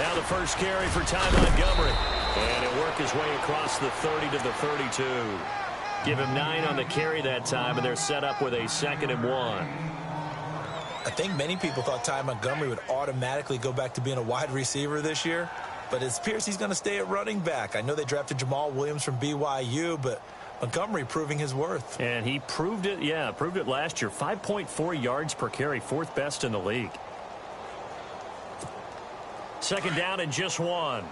Now the first carry for Ty Montgomery. And he'll work his way across the 30 to the 32. Give him 9 on the carry that time, and they're set up with a 2nd and 1. I think many people thought Ty Montgomery would automatically go back to being a wide receiver this year, but it appears he's going to stay at running back. I know they drafted Jamal Williams from BYU, but Montgomery proving his worth. And he proved it, proved it last year. 5.4 yards per carry, 4th best in the league. 2nd down and just 1.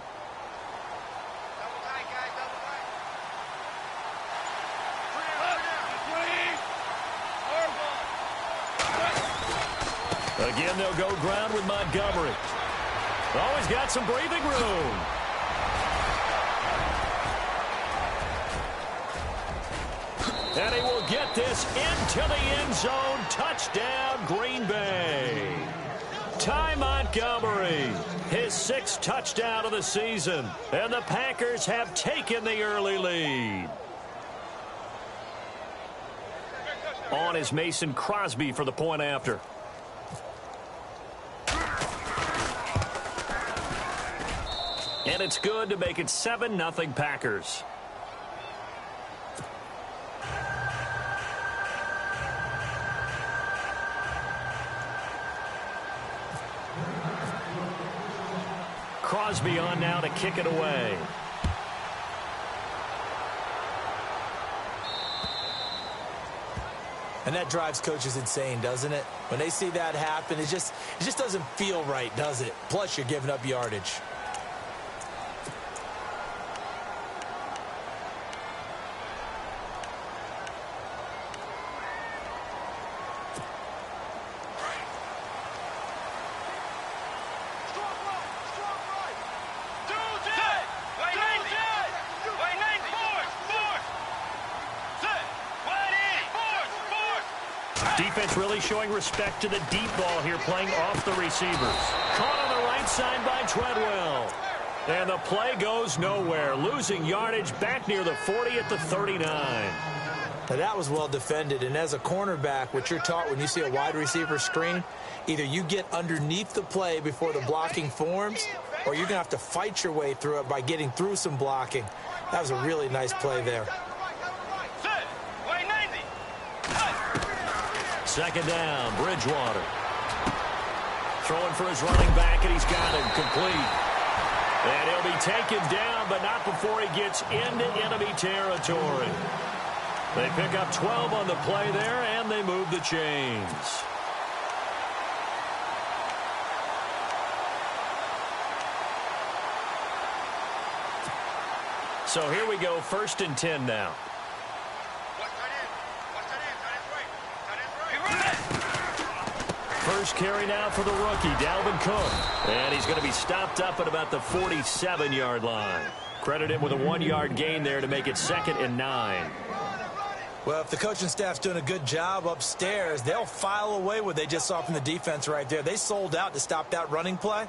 Again, they'll go ground with Montgomery. Always got some breathing room. And he will get this into the end zone. Touchdown, Green Bay. Ty Montgomery, his 6th touchdown of the season. And the Packers have taken the early lead. On is Mason Crosby for the point after. And it's good to make it 7-0 Packers. Crosby on now to kick it away. And that drives coaches insane, doesn't it? When they see that happen, it just doesn't feel right, does it? Plus, you're giving up yardage. Defense really showing respect to the deep ball here, playing off the receivers. Caught on the right side by Treadwell. And the play goes nowhere. Losing yardage back near the 40 at the 39. Now that was well defended, and as a cornerback, what you're taught when you see a wide receiver screen, either you get underneath the play before the blocking forms, or you're going to have to fight your way through it by getting through some blocking. That was a really nice play there. 2nd down, Bridgewater. Throwing for his running back, and he's got him complete. And he'll be taken down, but not before he gets into enemy territory. They pick up 12 on the play there, and they move the chains. So here we go, 1st and 10 now. First carry now for the rookie, Dalvin Cook. And he's going to be stopped up at about the 47-yard line. Credit him with a 1-yard gain there to make it 2nd and 9. Well, if the coaching staff's doing a good job upstairs, they'll file away what they just saw from the defense right there. They sold out to stop that running play.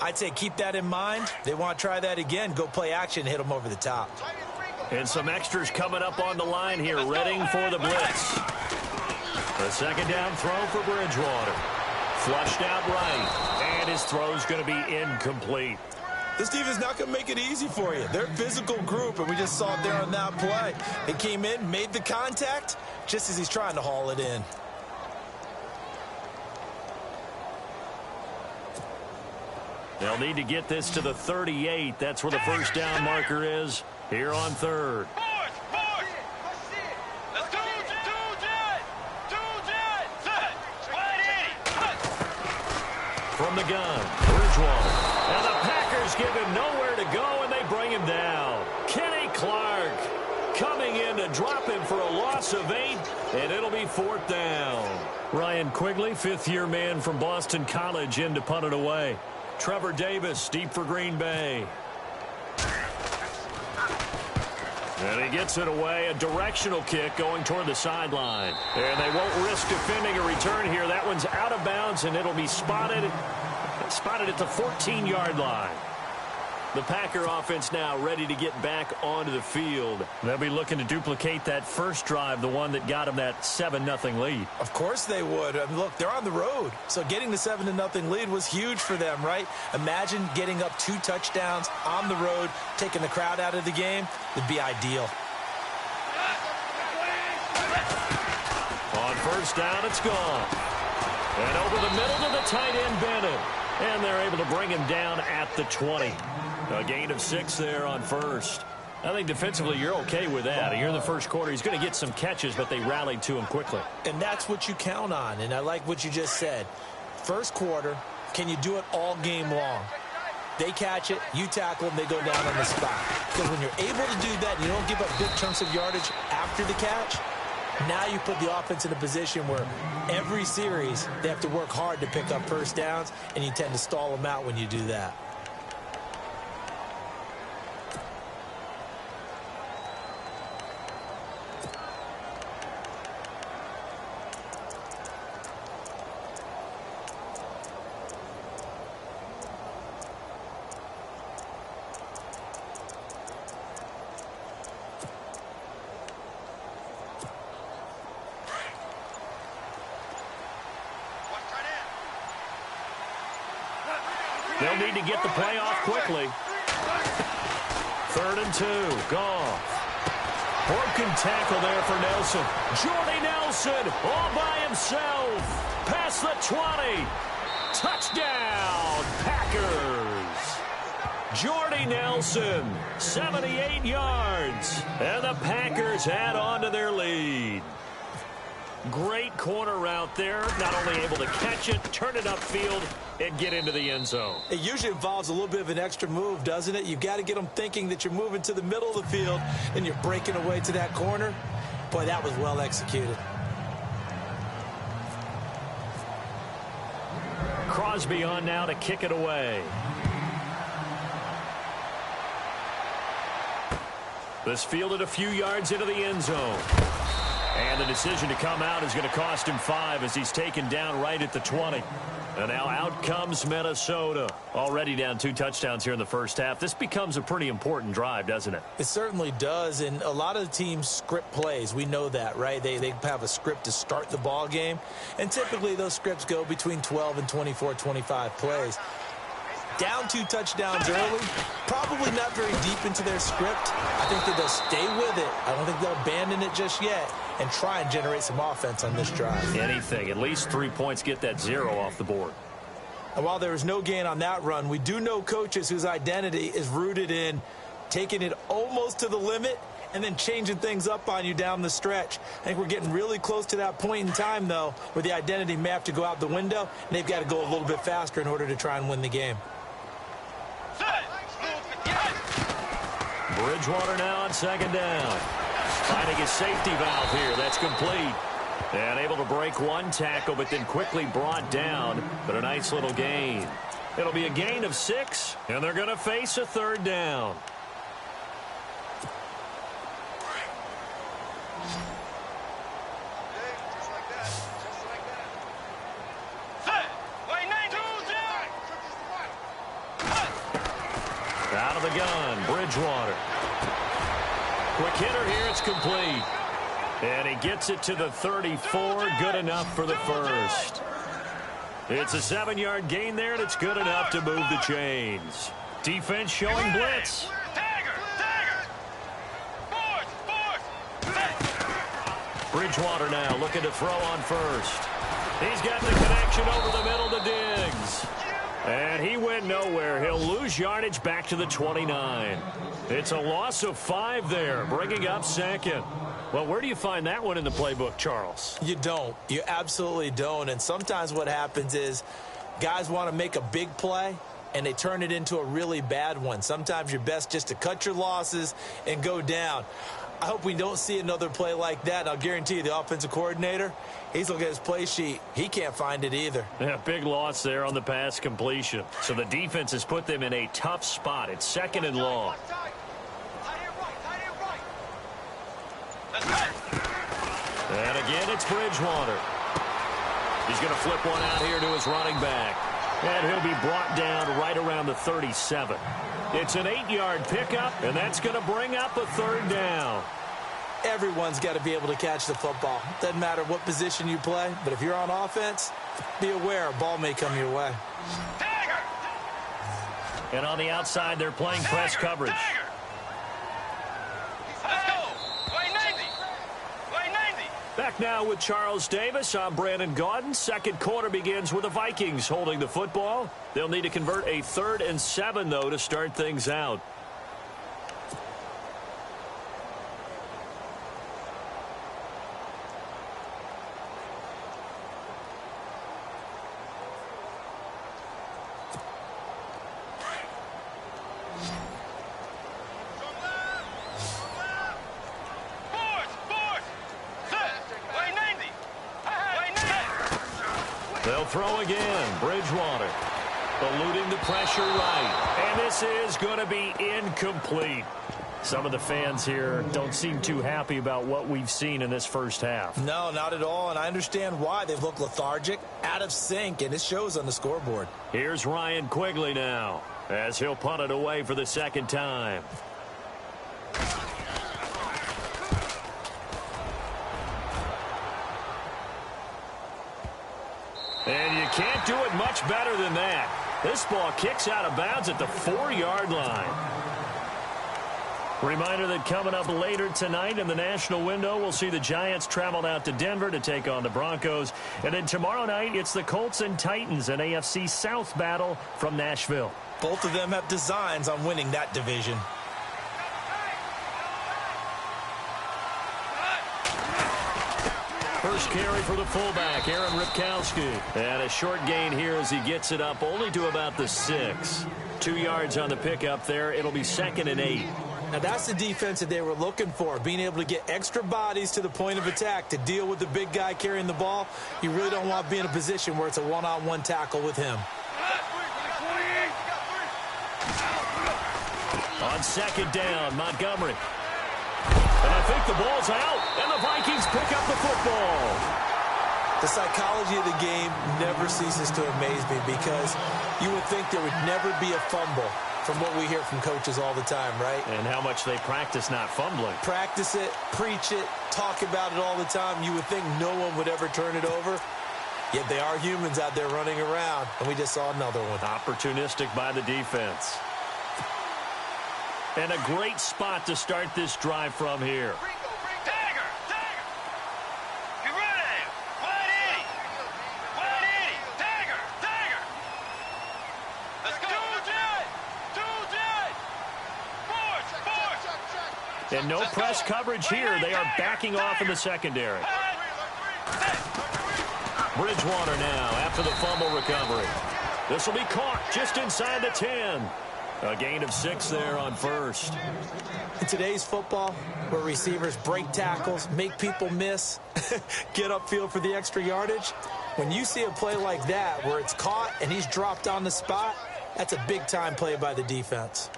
I'd say keep that in mind. They want to try that again. Go play action, hit them over the top. And some extras coming up on the line here, readying for the blitz. The 2nd down throw for Bridgewater. Flushed out right, and his throw's going to be incomplete. This defense is not going to make it easy for you. They're a physical group, and we just saw it there on that play. They came in, made the contact, just as he's trying to haul it in. They'll need to get this to the 38. That's where the first down marker is here on 3rd. From the gun, Bridgewater. And the Packers give him nowhere to go, and they bring him down. Kenny Clark coming in to drop him for a loss of 8, and it'll be 4th down. Ryan Quigley, 5th-year man from Boston College, in to punt it away. Trevor Davis, deep for Green Bay. And he gets it away, a directional kick going toward the sideline. And they won't risk defending a return here. That one's out of bounds, and it'll be spotted at the 14-yard line. The Packer offense now ready to get back onto the field. They'll be looking to duplicate that first drive, the one that got them that 7-0 lead. Of course they would. I mean, look, they're on the road. So getting the 7-0 lead was huge for them, right? Imagine getting up 2 touchdowns on the road, taking the crowd out of the game. Would be ideal. On first down, it's gone. And over the middle to the tight end, Bennett. And they're able to bring him down at the 20. A gain of 6 there on first. I think defensively you're okay with that. Here in the first quarter, he's going to get some catches, but they rallied to him quickly. And that's what you count on, and I like what you just said. First quarter, can you do it all game long? They catch it, you tackle them, they go down on the spot. Because when you're able to do that, you don't give up big chunks of yardage after the catch, now you put the offense in a position where every series they have to work hard to pick up first downs, and you tend to stall them out when you do that. They'll need to get the play off quickly. 3rd and 2. Goff. Broken tackle there for Nelson. Jordy Nelson all by himself. Past the 20. Touchdown, Packers. Jordy Nelson, 78 yards. And the Packers add on to their lead. Great corner route there. Not only able to catch it, turn it upfield, and get into the end zone. It usually involves a little bit of an extra move, doesn't it? You've got to get them thinking that you're moving to the middle of the field and you're breaking away to that corner. Boy, that was well executed. Crosby on now to kick it away. This fielded a few yards into the end zone. And the decision to come out is going to cost him 5 as he's taken down right at the 20. And now out comes Minnesota. Already down 2 touchdowns here in the first half. This becomes a pretty important drive, doesn't it? It certainly does. And a lot of the teams script plays. We know that, right? They have a script to start the ball game. And typically those scripts go between 12 and 24, 25 plays. Down 2 touchdowns early, probably not very deep into their script. I think that they'll stay with it. I don't think they'll abandon it just yet and try and generate some offense on this drive. Anything. At least 3 points, get that 0 off the board. And while there was no gain on that run, we do know coaches whose identity is rooted in taking it almost to the limit and then changing things up on you down the stretch. I think we're getting really close to that point in time, though, where the identity may have to go out the window, and they've got to go a little bit faster in order to try and win the game. Bridgewater now on 2nd down. Finding his safety valve here. That's complete. And able to break 1 tackle, but then quickly brought down. But a nice little gain. It'll be a gain of 6, and they're going to face a 3rd down. Out of the gun, Bridgewater. Quick hitter here, it's complete. And he gets it to the 34, good enough for the first. It's a 7-yard gain there, and it's good enough to move the chains. Defense showing blitz. Bridgewater now looking to throw on first. He's got the connection over the middle to Diggs. And he went nowhere. He'll lose yardage back to the 29. It's a loss of 5 there, bringing up 2nd. Well, where do you find that one in the playbook, Charles? You don't. You absolutely don't. And sometimes what happens is guys want to make a big play, and they turn it into a really bad one. Sometimes you're best just to cut your losses and go down. I hope we don't see another play like that. I'll guarantee you the offensive coordinator, he's looking at his play sheet. He can't find it either. Yeah, big loss there on the pass completion. So the defense has put them in a tough spot. It's 2nd and long. And again, it's Bridgewater. He's going to flip one out here to his running back. And he'll be brought down right around the 37. It's an 8-yard pickup, and that's going to bring up a third down. Everyone's got to be able to catch the football. Doesn't matter what position you play, but if you're on offense, be aware a ball may come your way. And on the outside, they're playing press coverage. Back now with Charles Davis. I'm Brandon Gaudin. Second quarter begins with the Vikings holding the football. They'll need to convert a 3rd and 7, though, to start things out. They'll throw again. Bridgewater eluding the pressure right. And this is going to be incomplete. Some of the fans here don't seem too happy about what we've seen in this first half. No, not at all, and I understand why. They've looked lethargic, out of sync, and it shows on the scoreboard. Here's Ryan Quigley now as he'll punt it away for the second time. And you can't do it much better than that. This ball kicks out of bounds at the 4-yard line. Reminder that coming up later tonight in the national window, we'll see the Giants travel out to Denver to take on the Broncos. And then tomorrow night, it's the Colts and Titans, an AFC South battle from Nashville. Both of them have designs on winning that division. First carry for the fullback, Aaron Ripkowski. And a short gain here as he gets it up only to about the 6. 2 yards on the pickup there. It'll be 2nd and 8. Now, that's the defense that they were looking for, being able to get extra bodies to the point of attack to deal with the big guy carrying the ball. You really don't want to be in a position where it's a one-on-one tackle with him. On 2nd down, Montgomery. And I think the ball's out, and the Vikings pick up the football. The psychology of the game never ceases to amaze me because you would think there would never be a fumble from what we hear from coaches all the time, right? And how much they practice not fumbling. Practice it, preach it, talk about it all the time. You would think no one would ever turn it over. Yet they are humans out there running around, and we just saw another one. Opportunistic by the defense. And a great spot to start this drive from here. And no press coverage here. They are backing off in the secondary. Bridgewater now after the fumble recovery. This will be caught just inside the 10. A gain of 6 there on first. In today's football, where receivers break tackles, make people miss, get upfield for the extra yardage, when you see a play like that where it's caught and he's dropped on the spot, that's a big-time play by the defense.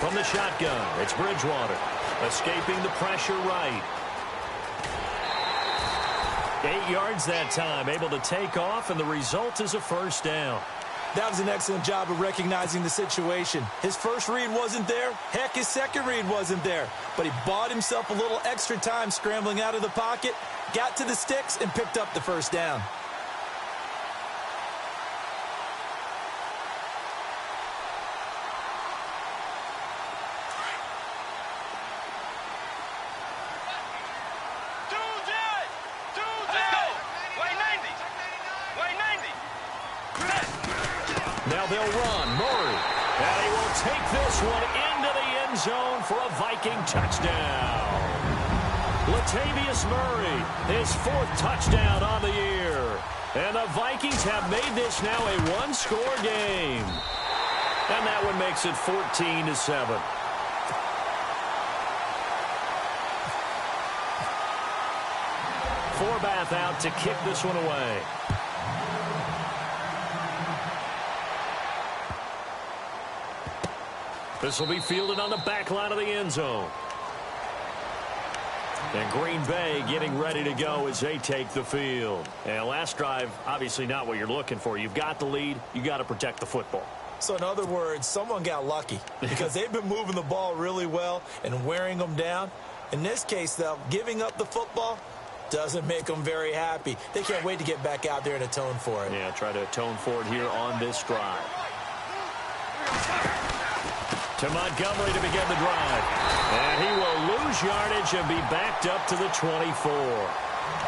From the shotgun, it's Bridgewater. Escaping the pressure right. 8 yards that time, able to take off, and the result is a first down. That was an excellent job of recognizing the situation. His first read wasn't there. Heck, his second read wasn't there. But he bought himself a little extra time scrambling out of the pocket, got to the sticks, and picked up the first down. Now they'll run. Murray. And he will take this one into the end zone for a Viking touchdown. Latavius Murray, his 4th touchdown on the year. And the Vikings have made this now a one-score game. And that one makes it 14-7. Forbath out to kick this one away. This will be fielded on the back line of the end zone. And Green Bay getting ready to go as they take the field. And last drive, obviously not what you're looking for. You've got the lead. You got to protect the football. So in other words, someone got lucky because they've been moving the ball really well and wearing them down. In this case, though, giving up the football doesn't make them very happy. They can't wait to get back out there and atone for it. Yeah, try to atone for it here on this drive. To Montgomery to begin the drive. And he will lose yardage and be backed up to the 24.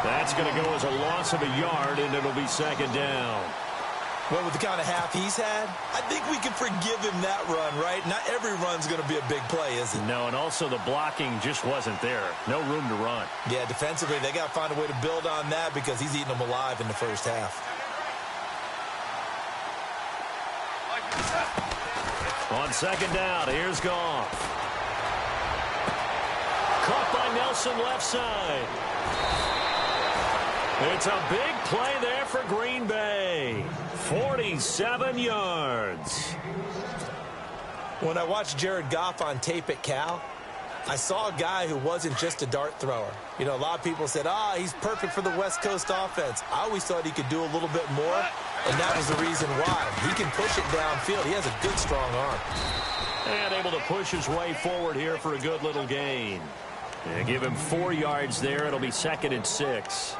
That's going to go as a loss of a yard, and it'll be second down. Well, with the kind of half he's had, I think we can forgive him that run, right? Not every run's going to be a big play, is it? No, and also the blocking just wasn't there. No room to run. Yeah, defensively, they got to find a way to build on that because he's eating them alive in the first half. On second down, here's Goff. Caught by Nelson left side. It's a big play there for Green Bay. 47 yards. When I watched Jared Goff on tape at Cal, I saw a guy who wasn't just a dart thrower. You know, a lot of people said, he's perfect for the West Coast offense. I always thought he could do a little bit more, and that was the reason why. He can push it downfield. He has a good, strong arm. And able to push his way forward here for a good little gain. And give him 4 yards there. It'll be second and 6.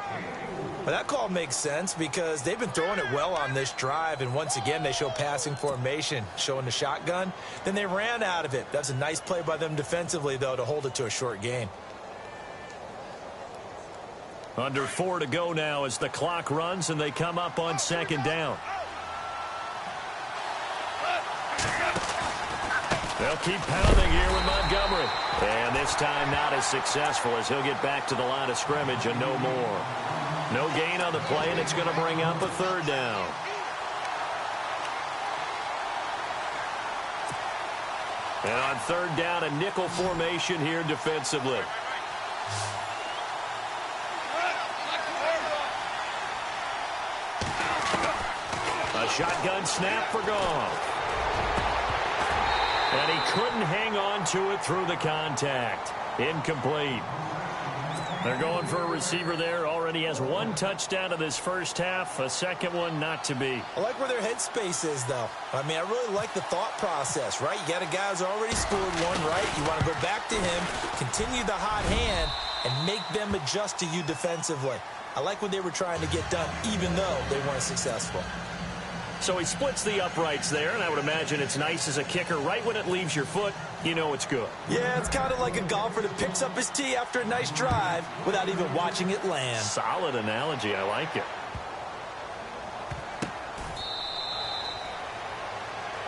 Well, that call makes sense because they've been throwing it well on this drive, and once again, they show passing formation, showing the shotgun. Then they ran out of it. That's a nice play by them defensively, though, to hold it to a short gain. Under 4 to go now as the clock runs, and they come up on second down. They'll keep pounding here with Montgomery. And this time not as successful as he'll get back to the line of scrimmage and no more. No gain on the play, and it's going to bring up a third down. And on third down, a nickel formation here defensively. A shotgun snap for Goff. And he couldn't hang on to it through the contact. Incomplete. They're going for a receiver there. Already has 1 touchdown in this first half. A second one not to be. I like where their headspace is, though. I mean, I really like the thought process, right? You got a guy who's already scored one, right? You want to go back to him, continue the hot hand, and make them adjust to you defensively. I like what they were trying to get done, even though they weren't successful. So he splits the uprights there, and I would imagine it's nice as a kicker. Right when it leaves your foot, you know it's good. Yeah, it's kind of like a golfer that picks up his tee after a nice drive without even watching it land. Solid analogy. I like it.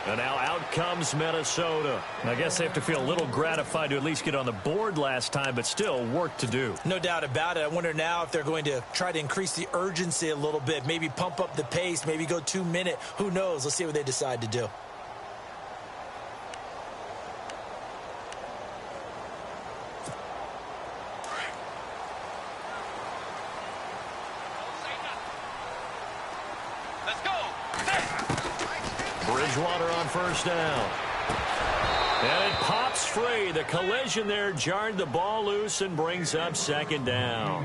And now out comes Minnesota. I guess they have to feel a little gratified to at least get on the board last time, but still work to do. No doubt about it. I wonder now if they're going to try to increase the urgency a little bit, maybe pump up the pace, maybe go 2 minute. Who knows? Let's see what they decide to do. Bridgewater on first down. And it pops free. The collision there jarred the ball loose and brings up second down.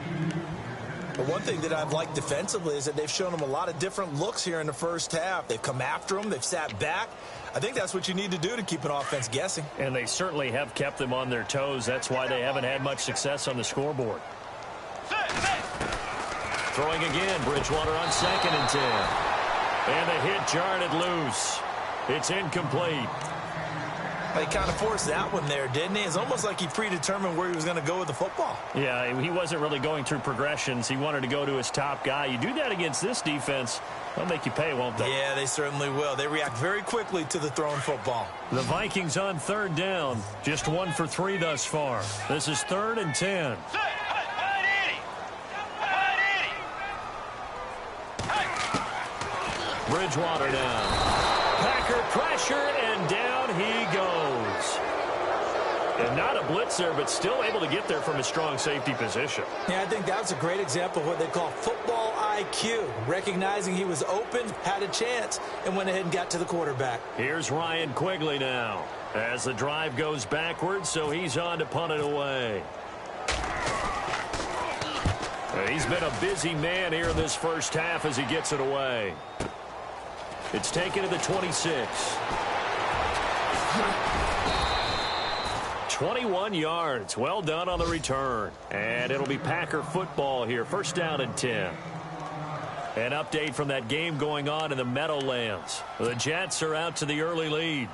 But one thing that I've liked defensively is that they've shown them a lot of different looks here in the first half. They've come after them. They've sat back. I think that's what you need to do to keep an offense guessing. And they certainly have kept them on their toes. That's why they haven't had much success on the scoreboard. Throwing again, Bridgewater on second and 10. And the hit jarred it loose. It's incomplete. He kind of forced that one there, didn't he? It's almost like he predetermined where he was going to go with the football. Yeah, he wasn't really going through progressions. He wanted to go to his top guy. You do that against this defense, they'll make you pay, won't they? Yeah, they certainly will. They react very quickly to the thrown football. The Vikings on third down. Just 1 for 3 thus far. This is 3rd and 10. Bridgewater down. Packer pressure, and down he goes. And not a blitzer, but still able to get there from a strong safety position. Yeah, I think that's a great example of what they call football IQ. Recognizing he was open, had a chance, and went ahead and got to the quarterback. Here's Ryan Quigley now as the drive goes backwards, so he's on to punt it away. He's been a busy man here in this first half as he gets it away. It's taken to the 26. 21 yards. Well done on the return. And it'll be Packer football here. First down and 10. An update from that game going on in the Meadowlands. The Jets are out to the early lead.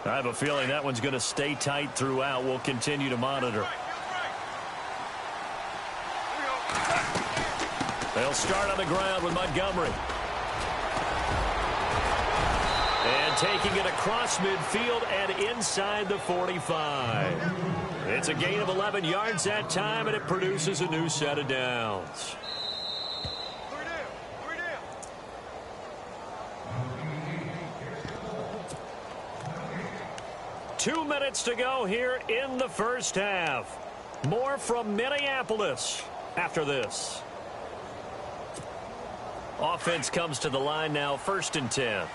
I have a feeling that one's going to stay tight throughout. We'll continue to monitor. They'll start on the ground with Montgomery. And taking it across midfield and inside the 45. It's a gain of 11 yards that time, and it produces a new set of downs. 2 minutes to go here in the first half. More from Minneapolis after this. Offense comes to the line now, first and 10.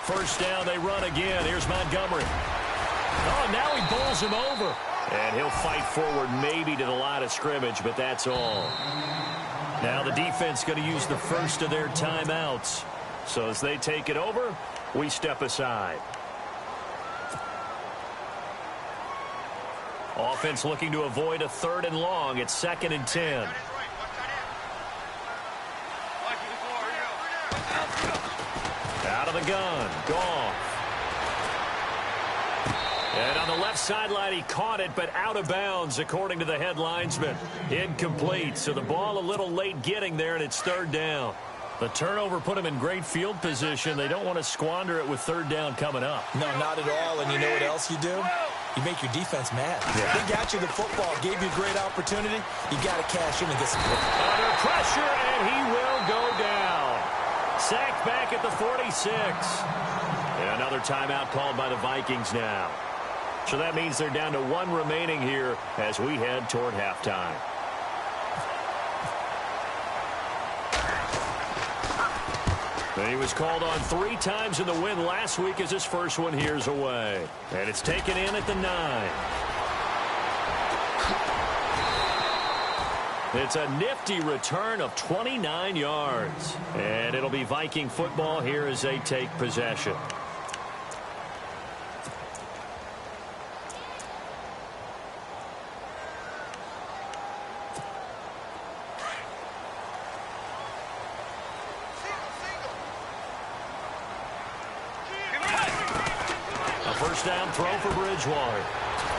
First down, they run again. Here's Montgomery. Oh, now he bowls him over. And he'll fight forward maybe to the line of scrimmage, but that's all. Now the defense going to use the first of their timeouts. So as they take it over, we step aside. Offense looking to avoid a 3rd and long. It's 2nd and 10. Out of the gun. Goff. And on the left sideline, he caught it, but out of bounds, according to the head linesman. Incomplete, so the ball a little late getting there, and it's 3rd down. The turnover put him in great field position. They don't want to squander it with 3rd down coming up. No, not at all, and you know what else you do? You make your defense mad. Yeah. They got you the football, gave you a great opportunity. You got to cash in and get some points. Under pressure, and he will go down. Sacked back at the 46. And another timeout called by the Vikings now. So that means they're down to 1 remaining here as we head toward halftime. He was called on 3 times in the win last week as his first one here's away. And it's taken in at the 9. It's a nifty return of 29 yards. And it'll be Viking football here as they take possession. First down throw for Bridgewater.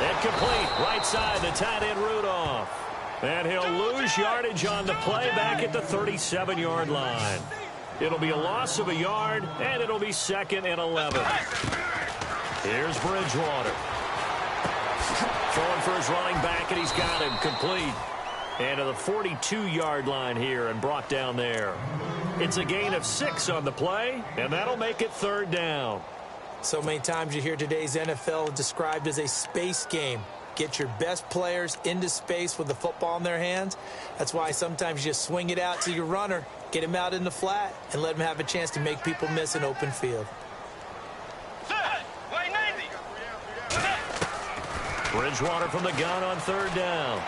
Incomplete. Right side, the tight end Rudolph. And he'll lose yardage on the play back at the 37-yard line. It'll be a loss of a yard, and it'll be 2nd and 11. Here's Bridgewater. Throwing for his running back, and he's got him complete. And to the 42-yard line here and brought down there. It's a gain of 6 on the play, and that'll make it 3rd down. So many times you hear today's NFL described as a space game. Get your best players into space with the football in their hands. That's why sometimes you just swing it out to your runner, get him out in the flat, and let him have a chance to make people miss an open field. Bridgewater from the gun on 3rd down.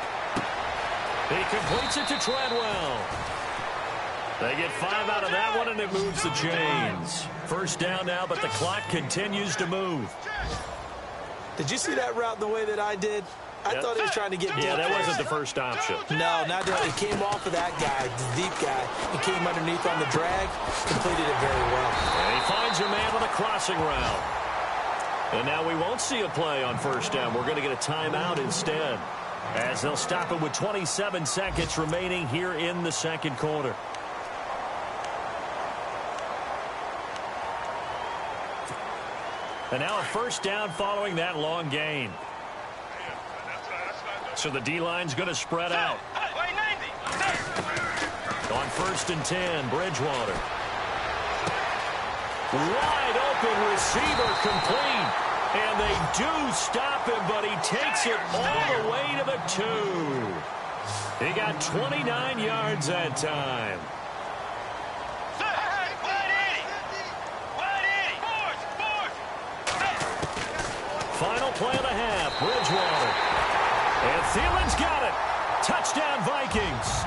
He completes it to Treadwell. They get 5 out of that one, and it moves the chains. First down now, but the clock continues to move. Did you see that route the way that I did? I thought he was trying to get deep. Yeah, that wasn't the first option. No, not that. It came off of that guy, the deep guy. He came underneath on the drag, completed it very well. And he finds a man with a crossing route. And now we won't see a play on first down. We're going to get a timeout instead, as they'll stop it with 27 seconds remaining here in the 2nd quarter. And now a first down following that long gain. So the D-line's going to spread out. On 1st and 10, Bridgewater. Wide open receiver complete. And they do stop him, but he takes it all the way to the 2. He got 29 yards that time. Final play of the half, Bridgewater. And Thielen's got it. Touchdown, Vikings.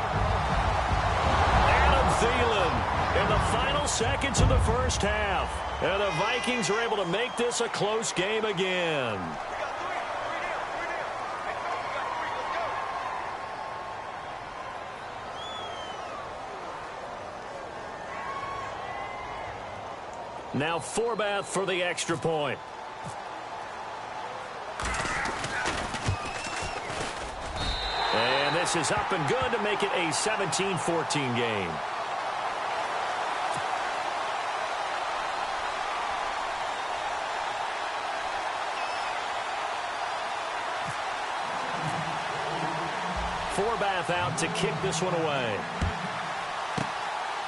Adam Thielen in the final seconds of the first half. And the Vikings are able to make this a close game again. Now Forbath for the extra point. And this is up and good to make it a 17-14 game. Forbath out to kick this one away.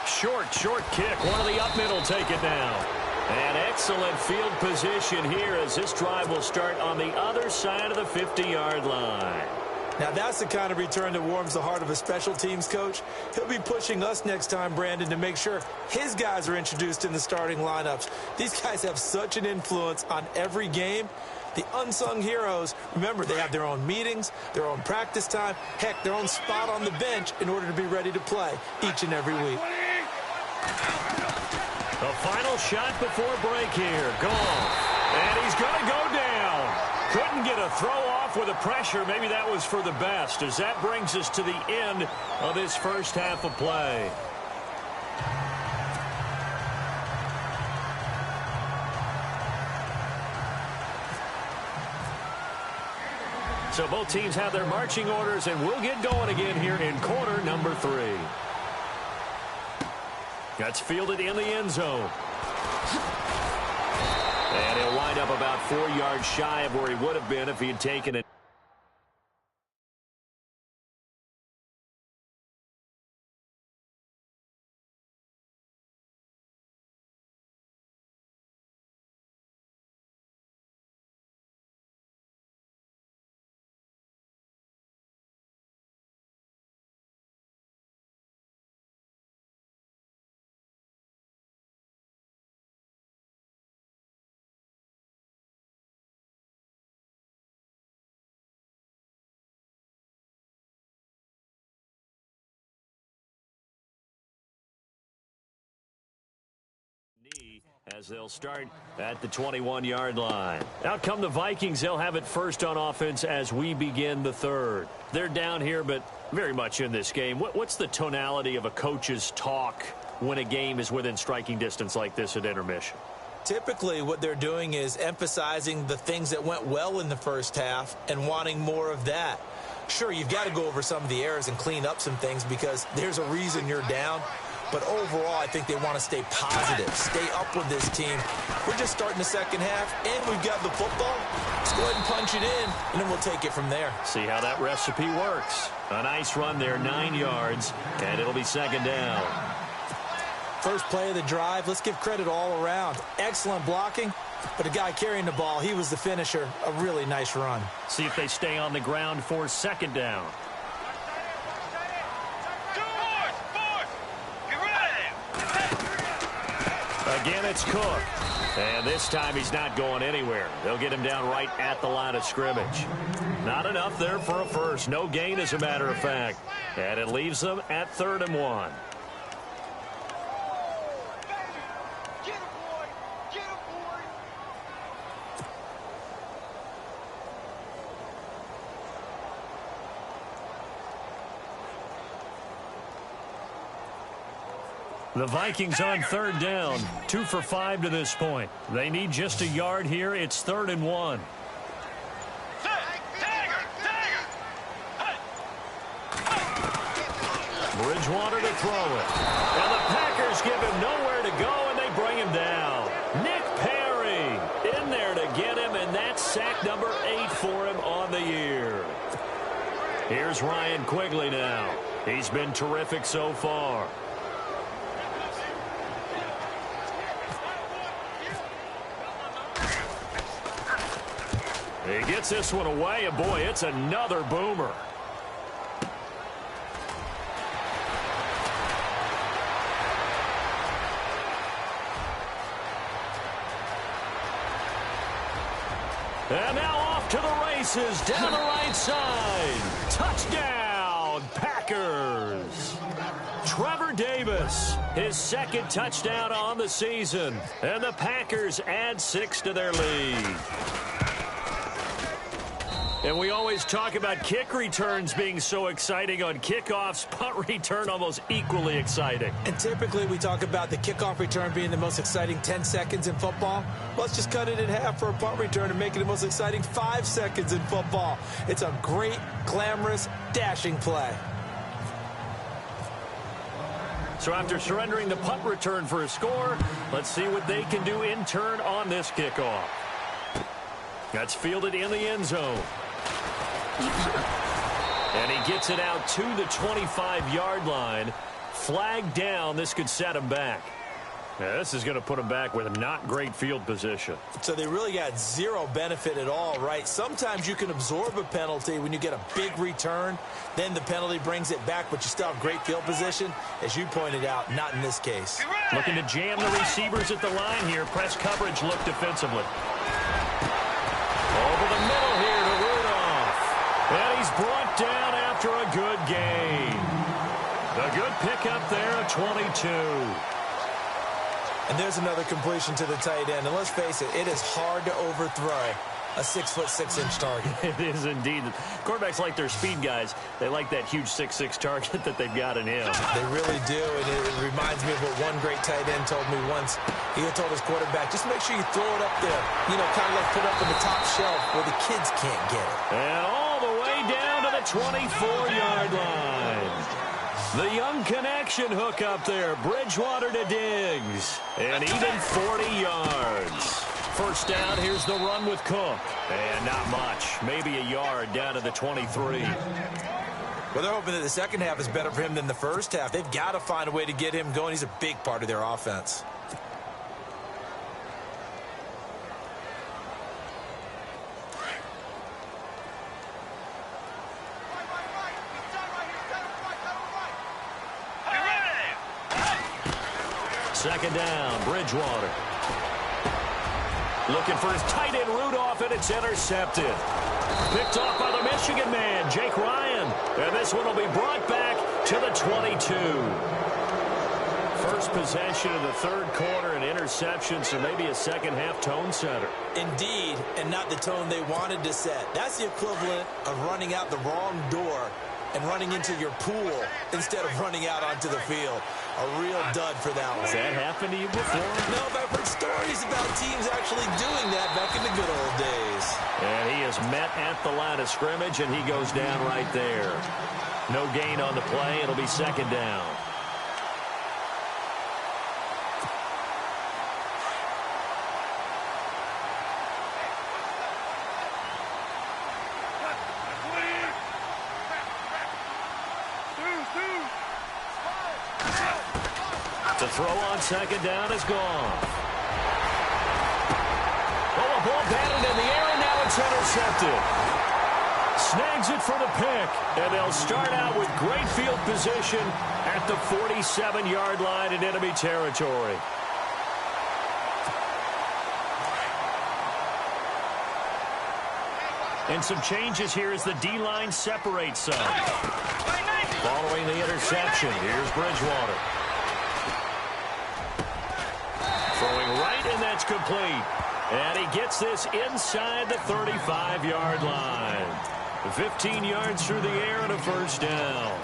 Short kick. One of the up middle take it down. An excellent field position here as this drive will start on the other side of the 50-yard line. Now, that's the kind of return that warms the heart of a special teams coach. He'll be pushing us next time, Brandon, to make sure his guys are introduced in the starting lineups. These guys have such an influence on every game. The unsung heroes, remember, they have their own meetings, their own practice time, heck, their own spot on the bench in order to be ready to play each and every week. The final shot before break here. Goff. And he's going to go down. Couldn't get a throw off with the pressure. Maybe that was for the best, as that brings us to the end of this first half of play. So both teams have their marching orders, and we'll get going again here in quarter number 3. That's fielded in the end zone. And he'll wind up about 4 yards shy of where he would have been if he had taken it. As they'll start at the 21-yard line. Out come the Vikings. They'll have it first on offense as we begin the third. They're down here, but very much in this game. What's the tonality of a coach's talk when a game is within striking distance like this at intermission? Typically, what they're doing is emphasizing the things that went well in the first half and wanting more of that. Sure, you've got to go over some of the errors and clean up some things because there's a reason you're down. But overall, I think they want to stay positive, stay up with this team. We're just starting the second half, and we've got the football. Let's go ahead and punch it in, and then we'll take it from there. See how that recipe works. A nice run there, 9 yards, and it'll be second down. First play of the drive, let's give credit all around. Excellent blocking, but the guy carrying the ball, he was the finisher. A really nice run. See if they stay on the ground for second down. Again, it's Cook. And this time he's not going anywhere. They'll get him down right at the line of scrimmage. Not enough there for a first. No gain, as a matter of fact. And it leaves them at 3rd and 1. The Vikings on 3rd down, 2 for 5 to this point. They need just a yard here. It's 3rd and 1. Bridgewater to throw it. And the Packers give him nowhere to go, and they bring him down. Nick Perry in there to get him, and that's sack number 8 for him on the year. Here's Ryan Quigley now. He's been terrific so far. He gets this one away, and boy, it's another boomer. And now off to the races, down the right side. Touchdown, Packers. Trevor Davis, his second touchdown on the season. And the Packers add 6 to their lead. And we always talk about kick returns being so exciting on kickoffs, punt return almost equally exciting. And typically we talk about the kickoff return being the most exciting 10 seconds in football. Let's just cut it in half for a punt return and make it the most exciting 5 seconds in football. It's a great, glamorous, dashing play. So after surrendering the punt return for a score, let's see what they can do in turn on this kickoff. That's fielded in the end zone. And he gets it out to the 25-yard line. Flag down. This could set him back. Yeah, this is going to put him back with not great field position. So they really got zero benefit at all, right? Sometimes you can absorb a penalty when you get a big return. Then the penalty brings it back, but you still have great field position. As you pointed out, not in this case. Looking to jam the receivers at the line here. Press coverage look defensively. Over the middle here to Rudolph. And he's brought down after a good gain. A good pickup there at 22. And there's another completion to the tight end. And let's face it, it is hard to overthrow a 6'6" target. It is indeed. Quarterbacks like their speed guys. They like that huge 6'6" target that they've got in him. They really do, and it reminds me of what one great tight end told me once. He told his quarterback, just make sure you throw it up there, kind of like put it up on the top shelf where the kids can't get it. And all the way down to the 24-yard line. The young connection hook up there. Bridgewater to Diggs. And even 40 yards. First down, here's the run with Cook. And not much. Maybe a yard down to the 23. Well, they're hoping that the second half is better for him than the first half. They've got to find a way to get him going. He's a big part of their offense. Second down, Bridgewater. Looking for his tight end, Rudolph, and it's intercepted. Picked off by the Michigan man, Jake Ryan. And this one will be brought back to the 22. First possession of the third quarter, an interception, so maybe a second-half tone setter. Indeed, and not the tone they wanted to set. That's the equivalent of running out the wrong door and running into your pool instead of running out onto the field. A real dud for that one. Has that happened to you before? No, but I've heard stories about teams actually doing that back in the good old days. And he is met at the line of scrimmage, and he goes down right there. No gain on the play. It'll be second down. The throw on second down is gone. Oh, a ball batted in the air, and now it's intercepted. Snags it for the pick, and they'll start out with great field position at the 47-yard line in enemy territory. And some changes here as the D-line separates some. Following the interception, here's Bridgewater. Throwing right, and that's complete. And he gets this inside the 35-yard line. 15 yards through the air and a first down.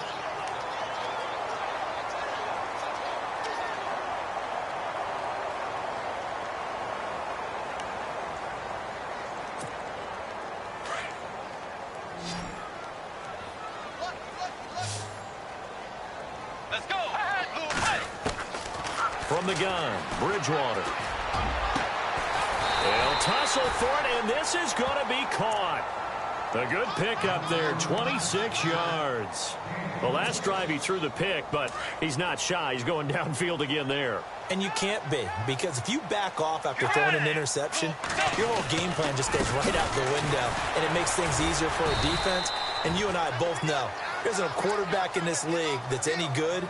Let's go. From the gun, Bridgewater. They'll tussle for it, and this is going to be caught. A good pick up there, 26 yards. The last drive he threw the pick, but he's not shy. He's going downfield again there. And you can't be, because if you back off after throwing an interception, your whole game plan just goes right out the window, and it makes things easier for a defense. And you and I both know there's a quarterback in this league that's any good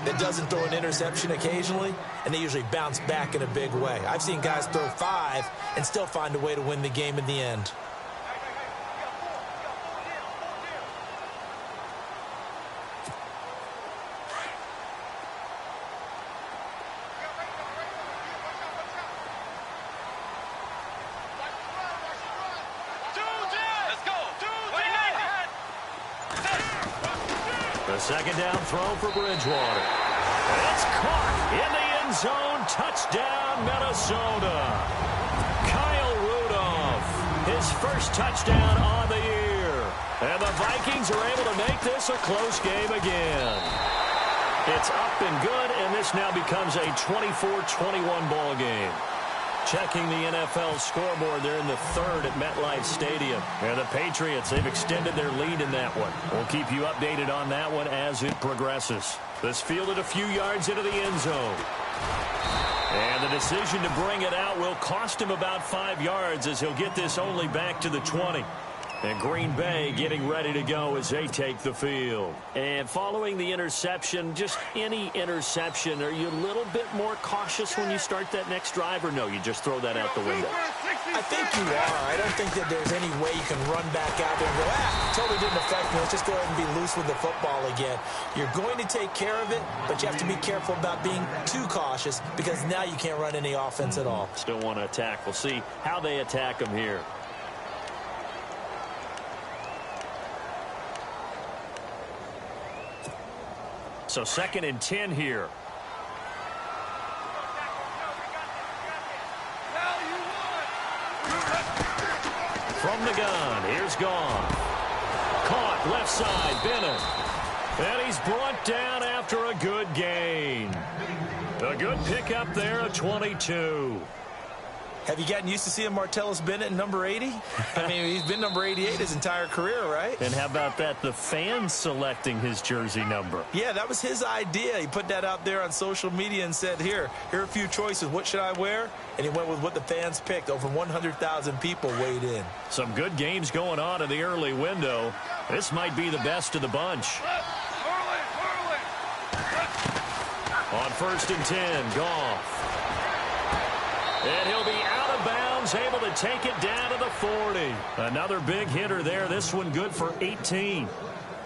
that doesn't throw an interception occasionally, and they usually bounce back in a big way. I've seen guys throw 5 and still find a way to win the game in the end. The second down throw for Bridgewater. It's caught in the end zone. Touchdown, Minnesota. Kyle Rudolph, his first touchdown on the year. And the Vikings are able to make this a close game again. It's up and good, and this now becomes a 24-21 ball game. Checking the NFL scoreboard, they're in the third at MetLife Stadium. And the Patriots, they've extended their lead in that one. We'll keep you updated on that one as it progresses. This fielded a few yards into the end zone. And the decision to bring it out will cost him about 5 yards as he'll get this only back to the 20. And Green Bay getting ready to go as they take the field. And following the interception, just any interception, are you a little bit more cautious when you start that next drive, or no, you just throw that out the window? I think you are. I don't think that there's any way you can run back out there and go, totally didn't affect me. Let's just go ahead and be loose with the football again. You're going to take care of it, but you have to be careful about being too cautious because now you can't run any offense at all. Still want to attack. We'll see how they attack them here. So 2nd and 10 here. From the gun, here's Goff. Caught left side, Bennett. And he's brought down after a good gain. A good pickup there of 22. Have you gotten used to seeing Martellus Bennett in number 80? I mean, he's been number 88 his entire career, right? And how about that? The fans selecting his jersey number. Yeah, that was his idea. He put that out there on social media and said, here are a few choices. What should I wear? And he went with what the fans picked. Over 100,000 people weighed in. Some good games going on in the early window. This might be the best of the bunch. On 1st and 10, Goff. And he'll be out of bounds, able to take it down to the 40. Another big hitter there. This one good for 18.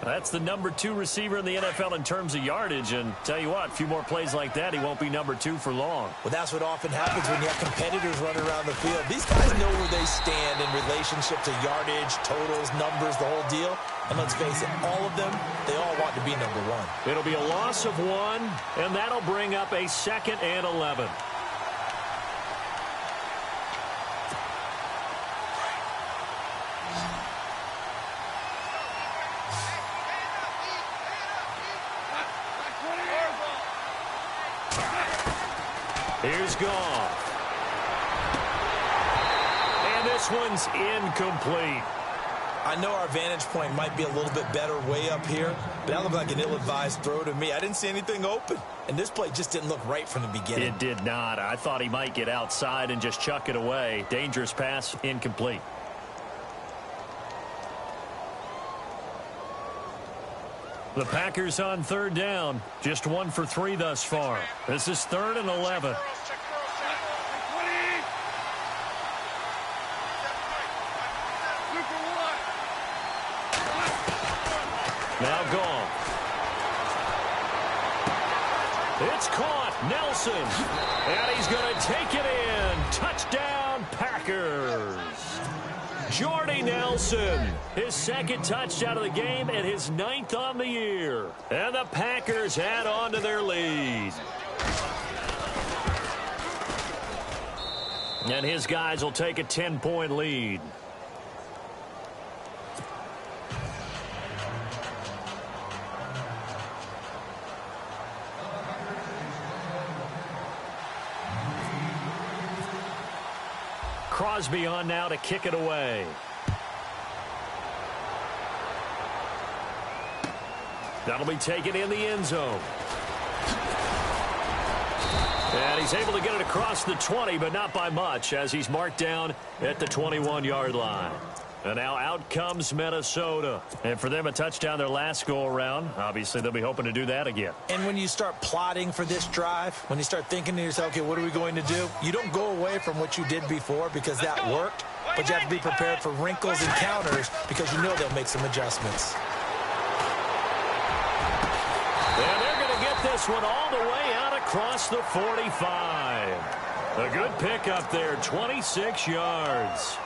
That's the number 2 receiver in the NFL in terms of yardage. And tell you what, a few more plays like that, he won't be number 2 for long. Well, that's what often happens when you have competitors running around the field. These guys know where they stand in relationship to yardage, totals, numbers, the whole deal. And let's face it, all of them, they all want to be number 1. It'll be a loss of 1, and that'll bring up a 2nd and 11. Here's Goff. And this one's incomplete. I know our vantage point might be a little bit better way up here, but that looked like an ill-advised throw to me. I didn't see anything open, and this play just didn't look right from the beginning. It did not. I thought he might get outside and just chuck it away. Dangerous pass, incomplete. The Packers on 3rd down. Just 1 for 3 thus far. This is 3rd and 11. Now Goff. It's caught. Nelson. And he's going to take it in. Touchdown, Packers. Jordy Nelson, his 2nd touchdown of the game and his 9th on the year. And the Packers add on to their lead. And his guys will take a 10-point lead. Crosby on now to kick it away. That'll be taken in the end zone. And he's able to get it across the 20, but not by much, as he's marked down at the 21-yard line. And now out comes Minnesota. And for them, a touchdown their last go-around. Obviously, they'll be hoping to do that again. And when you start plotting for this drive, when you start thinking to yourself, okay, what are we going to do? You don't go away from what you did before because that worked, but you have to be prepared for wrinkles and counters because you know they'll make some adjustments. And they're going to get this one all the way out across the 45. A good pickup there, 26 yards.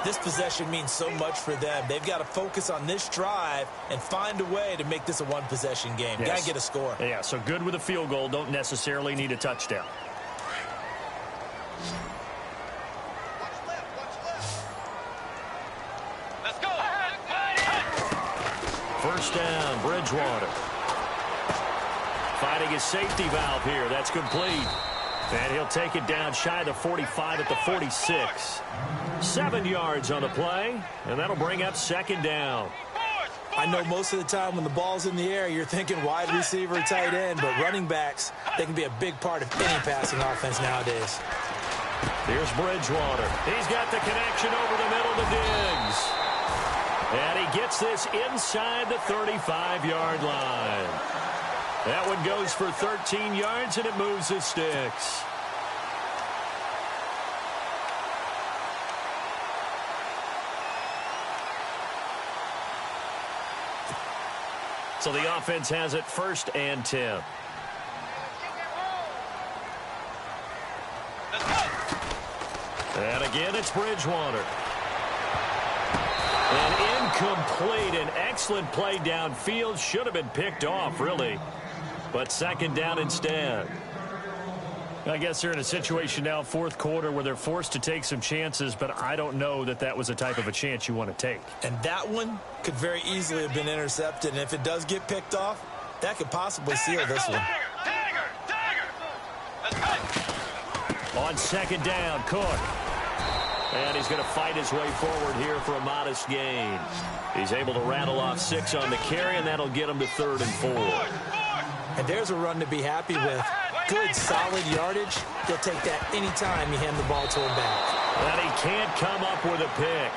This possession means so much for them. They've got to focus on this drive and find a way to make this a one-possession game. Yes. Got to get a score. Yeah, so good with a field goal. Don't necessarily need a touchdown. Let's go. First down, Bridgewater. Finding his safety valve here. That's complete. And he'll take it down shy of the 45 at the 46. 7 yards on the play, and that'll bring up second down. I know most of the time when the ball's in the air, you're thinking wide receiver, tight end, but running backs, they can be a big part of any passing offense nowadays. Here's Bridgewater. He's got the connection over the middle to Diggs. And he gets this inside the 35-yard line. That one goes for 13 yards, and it moves the sticks. So the offense has it 1st and 10. And again, it's Bridgewater. An incomplete, an excellent play downfield. Should have been picked off, really. But second down instead. I guess they're in a situation now, 4th quarter, where they're forced to take some chances, but I don't know that that was the type of a chance you want to take. And that one could very easily have been intercepted, and if it does get picked off, that could possibly seal this one. On second down, Cook. And he's going to fight his way forward here for a modest gain. He's able to rattle off 6 on the carry, and that'll get him to 3rd and 4. And there's a run to be happy with. Good, solid yardage. He'll take that any time you hand the ball to him back. And he can't come up with a pick.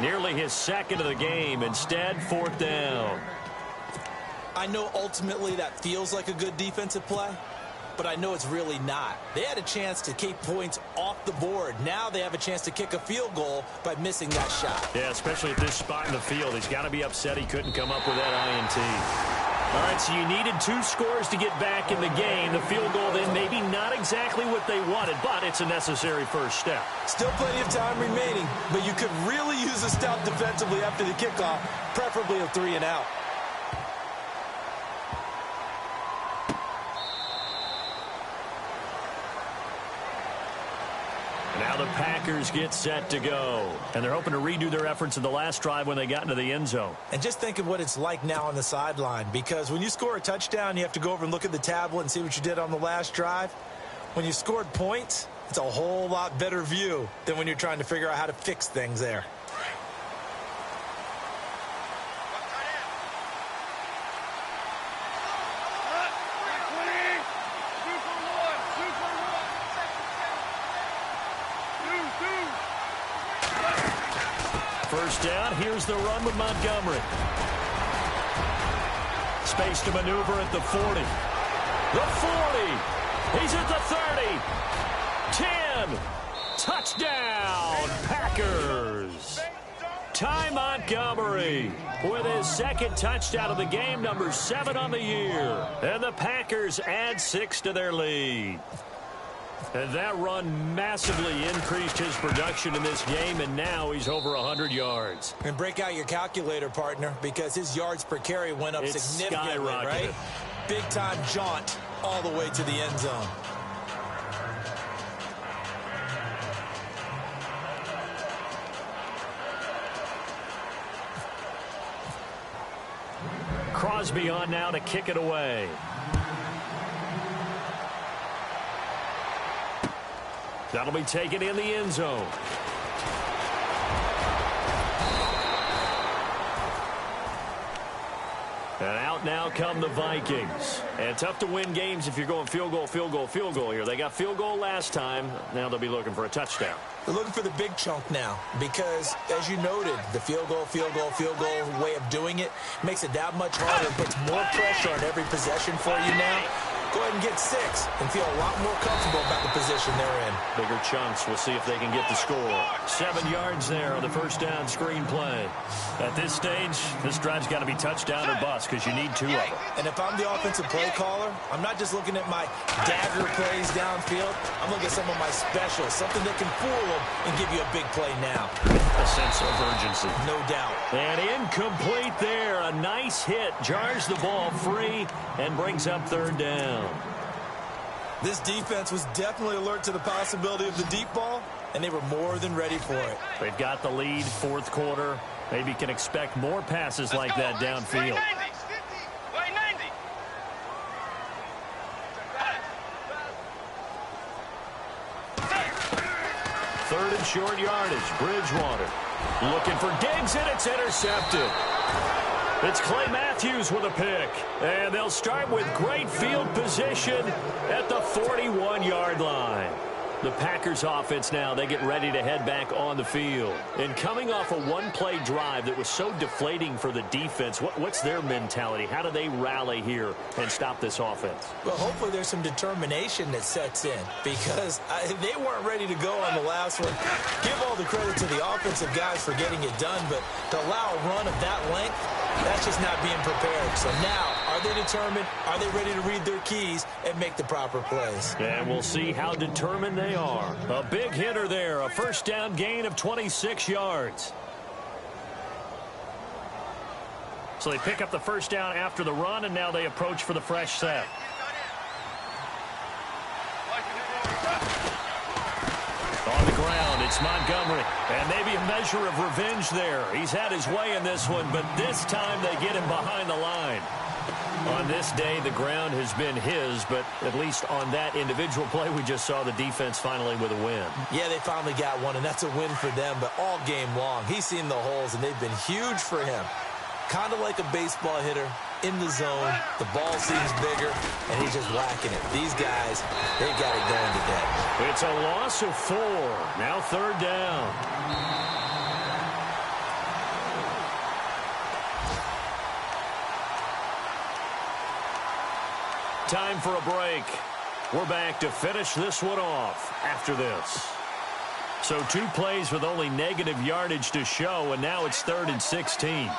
Nearly his 2nd of the game. Instead, 4th down. I know ultimately that feels like a good defensive play, but I know it's really not. They had a chance to keep points off the board. Now they have a chance to kick a field goal by missing that shot. Yeah, especially at this spot in the field. He's got to be upset he couldn't come up with that INT. All right, so you needed 2 scores to get back in the game. The field goal then maybe not exactly what they wanted, but it's a necessary first step. Still plenty of time remaining, but you could really use a stop defensively after the kickoff, preferably a 3 and out. Now the Packers get set to go. And they're hoping to redo their efforts in the last drive when they got into the end zone. And just think of what it's like now on the sideline, because when you score a touchdown, you have to go over and look at the tablet and see what you did on the last drive. When you scored points, it's a whole lot better view than when you're trying to figure out how to fix things there. First down, here's the run with Montgomery. Space to maneuver at the 40. The 40. He's at the 30. 10. Touchdown, Packers. Ty Montgomery with his 2nd touchdown of the game, number 7 on the year. And the Packers add 6 to their lead. And that run massively increased his production in this game, and now he's over 100 yards. And break out your calculator, partner, because his yards per carry went up significantly, right? Big-time jaunt all the way to the end zone. Crosby on now to kick it away. That'll be taken in the end zone. And out up now come the Vikings. And tough to win games if you're going field goal, field goal, field goal here. They got field goal last time. Now they'll be looking for a touchdown. They're looking for the big chunk now because, as you noted, the field goal way of doing it makes it that much harder. It puts more pressure on every possession for you now. Go ahead and get 6 and feel a lot more comfortable about the position they're in. Bigger chunks. We'll see if they can get the score. 7 yards there on the first down screen play. At this stage, this drive's got to be touchdown or bust because you need 2 of them. And if I'm the offensive play caller, I'm not just looking at my dagger plays downfield. I'm looking at some of my specials, something that can fool them and give you a big play now. A sense of urgency. No doubt. And incomplete there. A nice hit. Jars the ball free and brings up 3rd down. This defense was definitely alert to the possibility of the deep ball, and they were more than ready for it. They've got the lead, 4th quarter. Maybe can expect more passes like that downfield. Third and short yardage. Bridgewater looking for Diggs, and it's intercepted. It's Clay Matthews with a pick. And they'll start with great field position at the 41-yard line. The Packers offense now, they get ready to head back on the field. And coming off a one-play drive that was so deflating for the defense, what's their mentality? How do they rally here and stop this offense? Well, hopefully there's some determination that sets in because they weren't ready to go on the last one. Give all the credit to the offensive guys for getting it done, but to allow a run of that length, that's just not being prepared. So now, are they determined? Are they ready to read their keys and make the proper plays? And we'll see how determined they are. A big hitter there, a first down gain of 26 yards. So they pick up the first down after the run, and now they approach for the fresh set. On the ground, it's Montgomery. And maybe a measure of revenge there. He's had his way in this one, but this time they get him behind the line. On this day, the ground has been his, but at least on that individual play, we just saw the defense finally with a win. Yeah, they finally got one, and that's a win for them, but all game long, he's seen the holes, and they've been huge for him. Kind of like a baseball hitter in the zone. The ball seems bigger, and he's just whacking it. These guys, they got it going today. It's a loss of 4. Now 3rd down. Time for a break. We're back to finish this one off after this. So 2 plays with only negative yardage to show, and now it's 3rd and 16.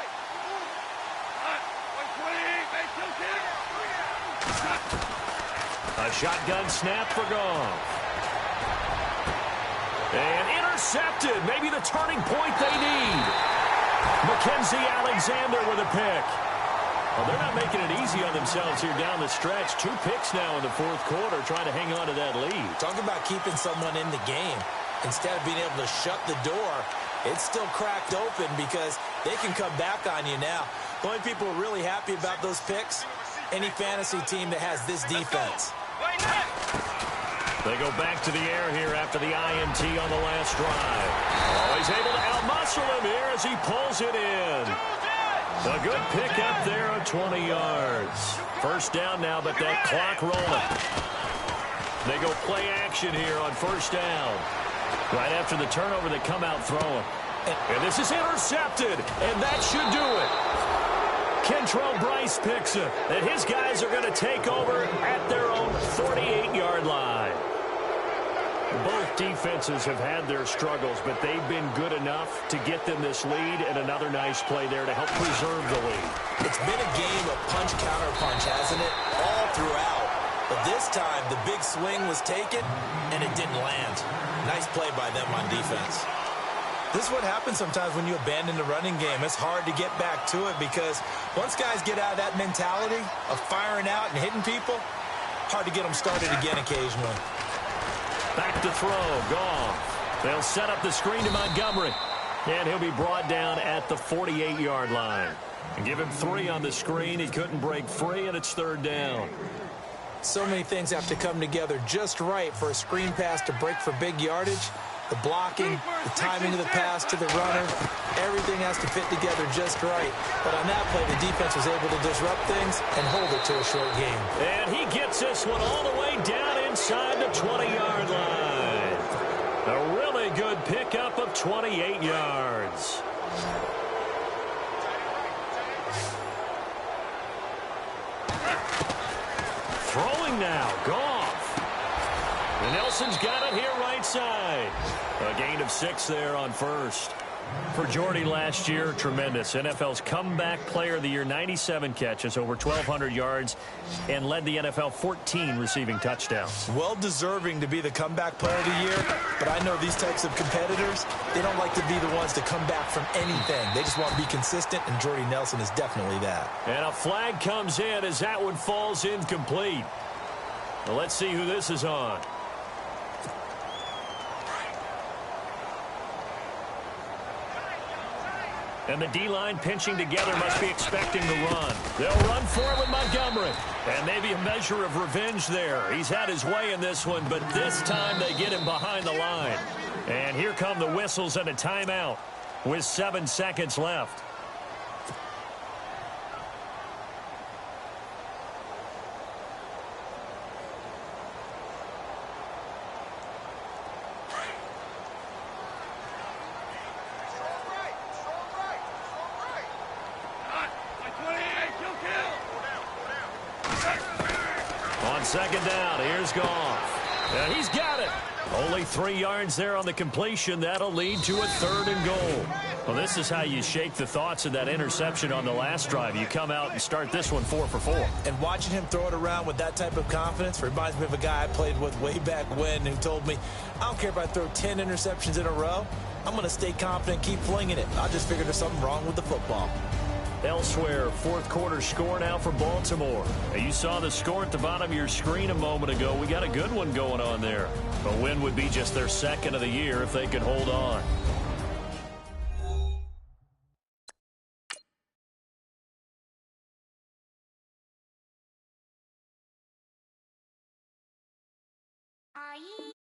A shotgun snap for Goff. And intercepted. Maybe the turning point they need. Mackenzie Alexander with a pick. Well, they're not making it easy on themselves here down the stretch. 2 picks now in the 4th quarter, trying to hang on to that lead. Talk about keeping someone in the game. Instead of being able to shut the door, it's still cracked open because they can come back on you now. The only people who are really happy about those picks, any fantasy team that has this defense. They go back to the air here after the INT on the last drive. Oh, he's able to outmuscle him here as he pulls it in. A good pick up there of 20 yards. First down now, but that clock rolling. They go play action here on first down. Right after the turnover, they come out throwing. And this is intercepted, and that should do it. Kentrell Bryce picks it, and his guys are going to take over at their own 48-yard line. Both defenses have had their struggles, but they've been good enough to get them this lead, and another nice play there to help preserve the lead. It's been a game of punch-counter-punch, hasn't it? All throughout. But this time, the big swing was taken, and it didn't land. Nice play by them on defense. This is what happens sometimes when you abandon the running game. It's hard to get back to it because once guys get out of that mentality of firing out and hitting people, hard to get them started again occasionally. Back to throw, Goff. They'll set up the screen to Montgomery. And he'll be brought down at the 48-yard line. And give him 3 on the screen. He couldn't break free, and it's 3rd down. So many things have to come together just right for a screen pass to break for big yardage. The blocking, the timing of the pass to the runner, everything has to fit together just right. But on that play, the defense was able to disrupt things and hold it to a short game. And he gets this one all the way down inside the 20-yard line. A really good pickup of 28 yards. Throwing now, Goff. And Nelson's got it here right side. A gain of 6 there on first. For Jordy last year, tremendous. NFL's comeback player of the year, 97 catches, over 1,200 yards, and led the NFL 14 receiving touchdowns. Well deserving to be the comeback player of the year, but I know these types of competitors, they don't like to be the ones to come back from anything. They just want to be consistent, and Jordy Nelson is definitely that. And a flag comes in as that one falls incomplete. Well, let's see who this is on. And the D-line pinching together must be expecting the run. They'll run for it with Montgomery. And maybe a measure of revenge there. He's had his way in this one, but this time they get him behind the line. And here come the whistles and a timeout with 7 seconds left. Second down, here's Goff. And he's got it. Only 3 yards there on the completion. That'll lead to a 3rd and goal. Well, this is how you shake the thoughts of that interception on the last drive. You come out and start this one 4 for 4. And watching him throw it around with that type of confidence reminds me of a guy I played with way back when who told me, I don't care if I throw 10 interceptions in a row. I'm going to stay confident, keep flinging it. I just figured there's something wrong with the football. Elsewhere, fourth quarter score now for Baltimore. Now, you saw the score at the bottom of your screen a moment ago. We got a good one going on there. A win would be just their 2nd of the year if they could hold on. Are you?